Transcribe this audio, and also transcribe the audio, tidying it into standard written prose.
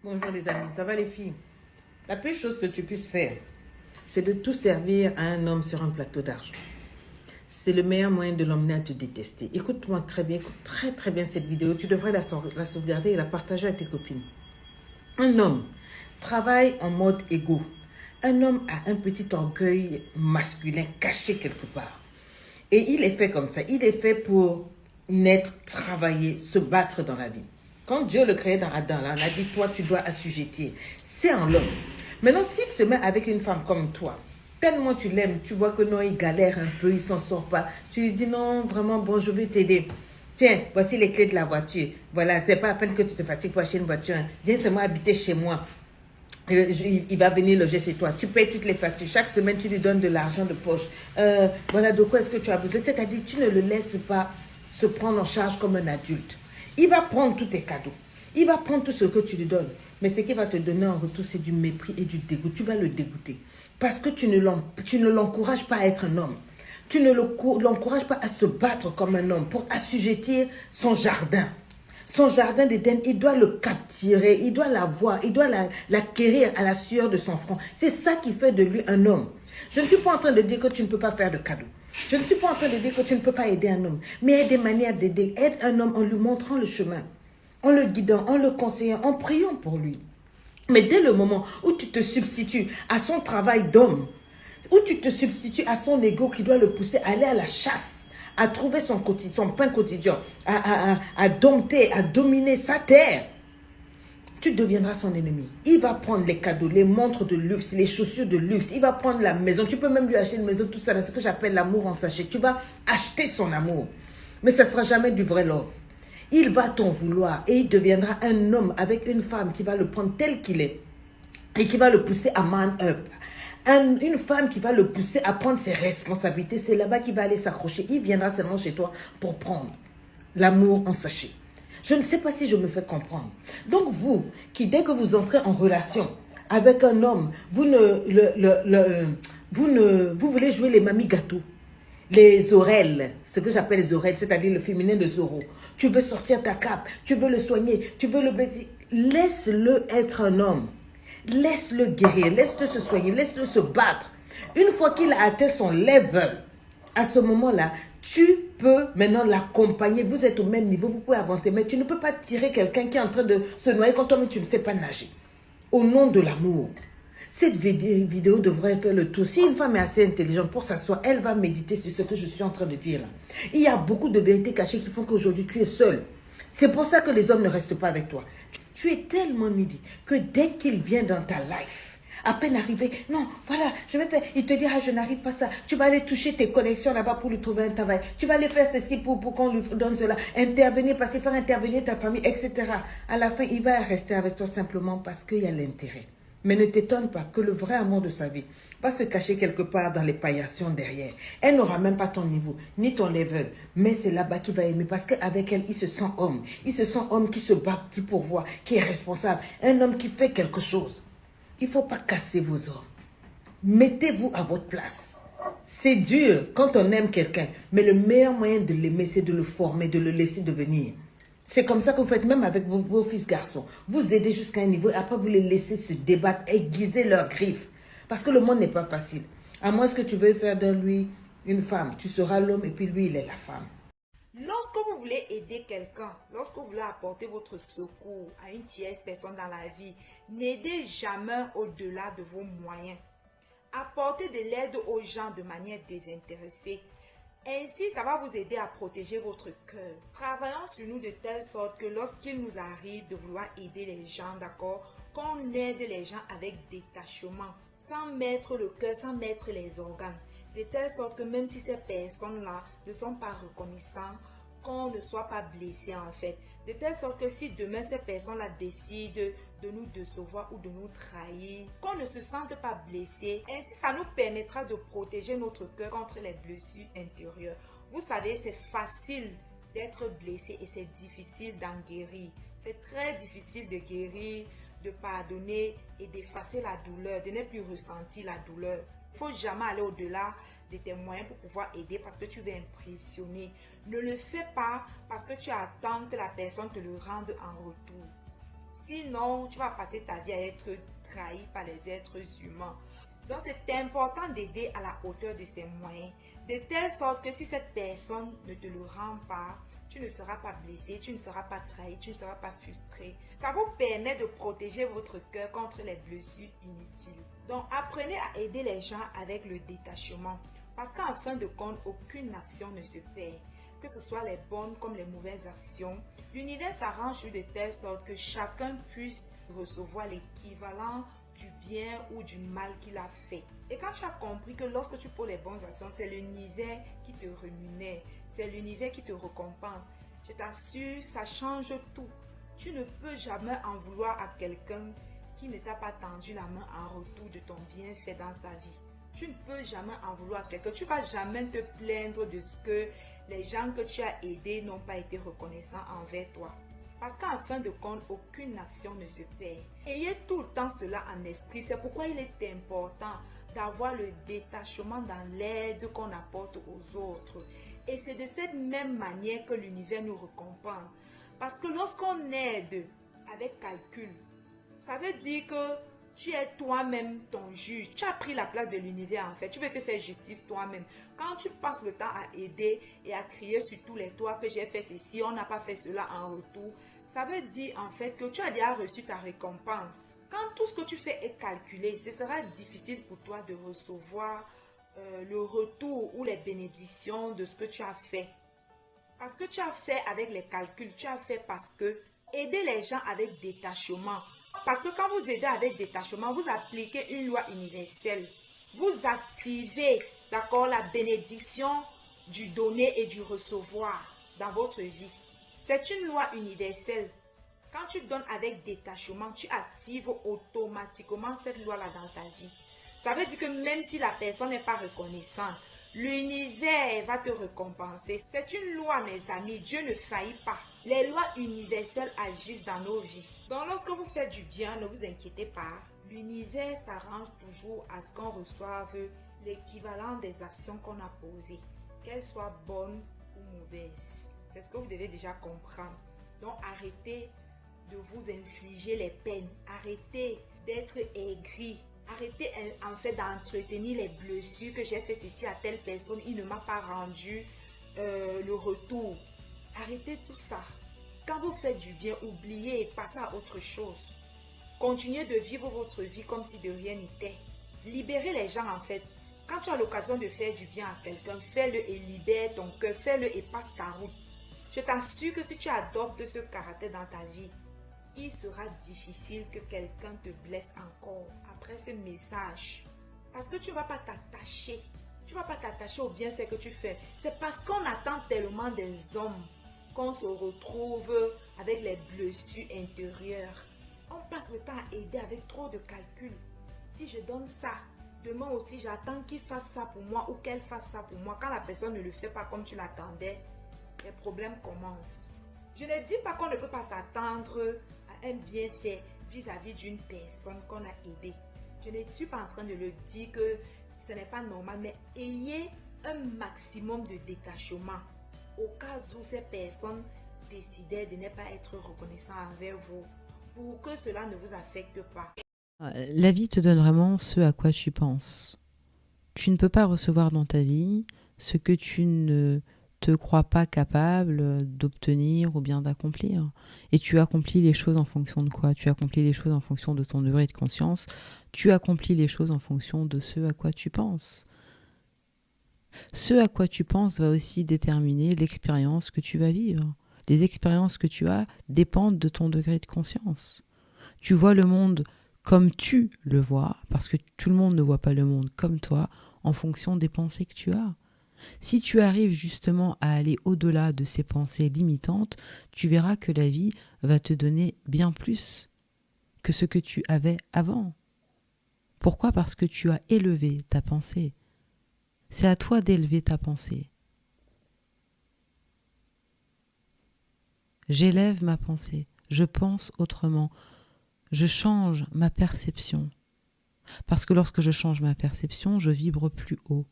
Bonjour les amis, ça va les filles? La pire chose que tu puisses faire, c'est de tout servir à un homme sur un plateau d'argent. C'est le meilleur moyen de l'emmener à te détester. Écoute-moi très bien, écoute très bien cette vidéo. Tu devrais la sauvegarder et la partager à tes copines. Un homme travaille en mode égo. Un homme a un petit orgueil masculin caché quelque part. Et il est fait comme ça. Il est fait pour naître, travailler, se battre dans la vie. Quand Dieu le créait dans Adam, là, on a dit, toi, tu dois assujettir. C'est en l'homme. Maintenant, s'il se met avec une femme comme toi, tellement tu l'aimes, tu vois que non, il galère un peu, il s'en sort pas. Tu lui dis, non, vraiment, bon, je vais t'aider. Tiens, voici les clés de la voiture. Voilà, c'est pas à peine que tu te fatigues pour acheter une voiture. Hein. Viens seulement habiter chez moi. Il va venir loger chez toi. Tu payes toutes les factures. Chaque semaine, tu lui donnes de l'argent de poche. Voilà, de quoi est-ce que tu as besoin? C'est-à-dire, tu ne le laisses pas se prendre en charge comme un adulte. Il va prendre tous tes cadeaux. Il va prendre tout ce que tu lui donnes. Mais ce qu'il va te donner en retour, c'est du mépris et du dégoût. Tu vas le dégoûter. Parce que tu ne l'encourages pas à être un homme. Tu ne l'encourages pas à se battre comme un homme pour assujettir son jardin. Son jardin d'Éden, il doit le capturer, il doit l'avoir, il doit l'acquérir à la sueur de son front. C'est ça qui fait de lui un homme. Je ne suis pas en train de dire que tu ne peux pas faire de cadeaux. Je ne suis pas en train de dire que tu ne peux pas aider un homme. Mais il y a des manières d'aider. Aide un homme en lui montrant le chemin, en le guidant, en le conseillant, en priant pour lui. Mais dès le moment où tu te substitues à son travail d'homme, où tu te substitues à son ego qui doit le pousser à aller à la chasse, à trouver son pain quotidien, à dompter, à dominer sa terre, tu deviendras son ennemi. Il va prendre les cadeaux, les montres de luxe, les chaussures de luxe. Il va prendre la maison. Tu peux même lui acheter une maison, tout ça. C'est ce que j'appelle l'amour en sachet. Tu vas acheter son amour. Mais ça ne sera jamais du vrai love. Il va t'en vouloir et il deviendra un homme avec une femme qui va le prendre tel qu'il est et qui va le pousser à man up. Une femme qui va le pousser à prendre ses responsabilités. C'est là-bas qu'il va aller s'accrocher. Il viendra seulement chez toi pour prendre l'amour en sachet. Je ne sais pas si je me fais comprendre. Donc vous, qui dès que vous entrez en relation avec un homme, vous voulez jouer les mamies gâteaux, les oreilles, ce que j'appelle les oreilles, c'est-à-dire le féminin de Zorro. Tu veux sortir ta cape, tu veux le soigner, tu veux le blesser. Laisse-le être un homme. Laisse-le guérir, laisse-le se soigner, laisse-le se battre. Une fois qu'il a atteint son level, à ce moment-là, tu peux maintenant l'accompagner. Vous êtes au même niveau, vous pouvez avancer. Mais tu ne peux pas tirer quelqu'un qui est en train de se noyer quand toi-même tu ne sais pas nager. Au nom de l'amour. Cette vidéo devrait faire le tour. Si une femme est assez intelligente pour s'asseoir, elle va méditer sur ce que je suis en train de dire là. Il y a beaucoup de vérités cachées qui font qu'aujourd'hui tu es seul. C'est pour ça que les hommes ne restent pas avec toi. Tu es tellement needy que dès qu'il vient dans ta life, à peine arrivé, non, voilà, je vais faire, il te dit, ah, je n'arrive pas à ça. Tu vas aller toucher tes connexions là-bas pour lui trouver un travail. Tu vas aller faire ceci pour qu'on lui donne cela. Intervenir, passer, faire intervenir ta famille, etc. À la fin, il va rester avec toi simplement parce qu'il y a l'intérêt. Mais ne t'étonne pas que le vrai amour de sa vie va se cacher quelque part dans les paillations derrière. Elle n'aura même pas ton niveau, ni ton level. Mais c'est là-bas qu'il va aimer parce qu'avec elle, il se sent homme. Il se sent homme qui se bat, qui pourvoit, qui est responsable. Un homme qui fait quelque chose. Il ne faut pas casser vos hommes. Mettez-vous à votre place. C'est dur quand on aime quelqu'un. Mais le meilleur moyen de l'aimer, c'est de le former, de le laisser devenir. C'est comme ça que vous faites même avec vos fils garçons. Vous aidez jusqu'à un niveau et après vous les laissez se débattre, aiguiser leurs griffes. Parce que le monde n'est pas facile. À moins que tu veuilles faire de lui une femme. Tu seras l'homme et puis lui, il est la femme. Lorsque vous voulez aider quelqu'un, lorsque vous voulez apporter votre secours à une tierce personne dans la vie, n'aidez jamais au-delà de vos moyens. Apportez de l'aide aux gens de manière désintéressée. Ainsi, ça va vous aider à protéger votre cœur. Travaillons sur nous de telle sorte que lorsqu'il nous arrive de vouloir aider les gens, d'accord, qu'on aide les gens avec détachement, sans mettre le cœur, sans mettre les organes. De telle sorte que même si ces personnes-là ne sont pas reconnaissantes, qu'on ne soit pas blessé en fait. De telle sorte que si demain ces personnes-là décident de nous décevoir ou de nous trahir, qu'on ne se sente pas blessé. Ainsi, ça nous permettra de protéger notre cœur contre les blessures intérieures. Vous savez, c'est facile d'être blessé et c'est difficile d'en guérir. C'est très difficile de guérir, de pardonner et d'effacer la douleur, de ne plus ressentir la douleur. Il ne faut jamais aller au-delà de tes moyens pour pouvoir aider parce que tu veux impressionner. Ne le fais pas parce que tu attends que la personne te le rende en retour. Sinon, tu vas passer ta vie à être trahi par les êtres humains. Donc, c'est important d'aider à la hauteur de ses moyens, de telle sorte que si cette personne ne te le rend pas, tu ne seras pas blessé, tu ne seras pas trahi, tu ne seras pas frustré. Ça vous permet de protéger votre cœur contre les blessures inutiles. Donc, apprenez à aider les gens avec le détachement. Parce qu'en fin de compte, aucune action ne se perd. Que ce soit les bonnes comme les mauvaises actions, l'univers s'arrange de telle sorte que chacun puisse recevoir l'équivalent du bien ou du mal qu'il a fait. Et quand tu as compris que lorsque tu poses les bonnes actions, c'est l'univers qui te rémunère, c'est l'univers qui te récompense, je t'assure, ça change tout. Tu ne peux jamais en vouloir à quelqu'un qui ne t'a pas tendu la main en retour de ton bienfait dans sa vie. Tu ne peux jamais en vouloir à quelqu'un. Tu ne vas jamais te plaindre de ce que les gens que tu as aidés n'ont pas été reconnaissants envers toi. Parce qu'en fin de compte, aucune action ne se perd. Ayez tout le temps cela en esprit. C'est pourquoi il est important d'avoir le détachement dans l'aide qu'on apporte aux autres. Et c'est de cette même manière que l'univers nous récompense. Parce que lorsqu'on aide avec calcul, ça veut dire que tu es toi-même ton juge. Tu as pris la place de l'univers en fait. Tu veux te faire justice toi-même. Quand tu passes le temps à aider et à crier sur tous les toits que j'ai fait ceci, on n'a pas fait cela en retour, ça veut dire en fait que tu as déjà reçu ta récompense. Quand tout ce que tu fais est calculé, ce sera difficile pour toi de recevoir le retour ou les bénédictions de ce que tu as fait. Parce que tu as fait avec les calculs, tu as fait parce que aider les gens avec détachement. Parce que quand vous aidez avec détachement, vous appliquez une loi universelle. Vous activez, d'accord, la bénédiction du donner et du recevoir dans votre vie. C'est une loi universelle. Quand tu donnes avec détachement, tu actives automatiquement cette loi-là dans ta vie. Ça veut dire que même si la personne n'est pas reconnaissante, l'univers va te récompenser. C'est une loi, mes amis. Dieu ne faillit pas. Les lois universelles agissent dans nos vies. Donc, lorsque vous faites du bien, ne vous inquiétez pas. L'univers s'arrange toujours à ce qu'on reçoive l'équivalent des actions qu'on a posées, qu'elles soient bonnes ou mauvaises. C'est ce que vous devez déjà comprendre. Donc, arrêtez de vous infliger les peines. Arrêtez d'être aigri. Arrêtez en fait d'entretenir les blessures que j'ai fait ceci à telle personne, il ne m'a pas rendu le retour. Arrêtez tout ça. Quand vous faites du bien, oubliez et passez à autre chose. Continuez de vivre votre vie comme si de rien n'était. Libérez les gens en fait. Quand tu as l'occasion de faire du bien à quelqu'un, fais-le et libère ton cœur, fais-le et passe ta route. Je t'assure que si tu adoptes ce caractère dans ta vie, il sera difficile que quelqu'un te blesse encore après ce message. Parce que tu ne vas pas t'attacher. Tu ne vas pas t'attacher au bienfait que tu fais. C'est parce qu'on attend tellement des hommes qu'on se retrouve avec les blessures intérieures. On passe le temps à aider avec trop de calculs. Si je donne ça, demain aussi j'attends qu'il fasse ça pour moi ou qu'elle fasse ça pour moi. Quand la personne ne le fait pas comme tu l'attendais, les problèmes commencent. Je ne dis pas qu'on ne peut pas s'attendre à un bienfait vis-à-vis d'une personne qu'on a aidée. Je ne suis pas en train de le dire que ce n'est pas normal, mais ayez un maximum de détachement au cas où ces personnes décidaient de ne pas être reconnaissantes envers vous, pour que cela ne vous affecte pas. La vie te donne vraiment ce à quoi tu penses. Tu ne peux pas recevoir dans ta vie ce que tu ne te crois pas capable d'obtenir ou bien d'accomplir. Et tu accomplis les choses en fonction de quoi? Tu accomplis les choses en fonction de ton degré de conscience. Tu accomplis les choses en fonction de ce à quoi tu penses. Ce à quoi tu penses va aussi déterminer l'expérience que tu vas vivre. Les expériences que tu as dépendent de ton degré de conscience. Tu vois le monde comme tu le vois, parce que tout le monde ne voit pas le monde comme toi, en fonction des pensées que tu as. Si tu arrives justement à aller au-delà de ces pensées limitantes, tu verras que la vie va te donner bien plus que ce que tu avais avant. Pourquoi? Parce que tu as élevé ta pensée. C'est à toi d'élever ta pensée. J'élève ma pensée, je pense autrement, je change ma perception. Parce que lorsque je change ma perception, je vibre plus haut.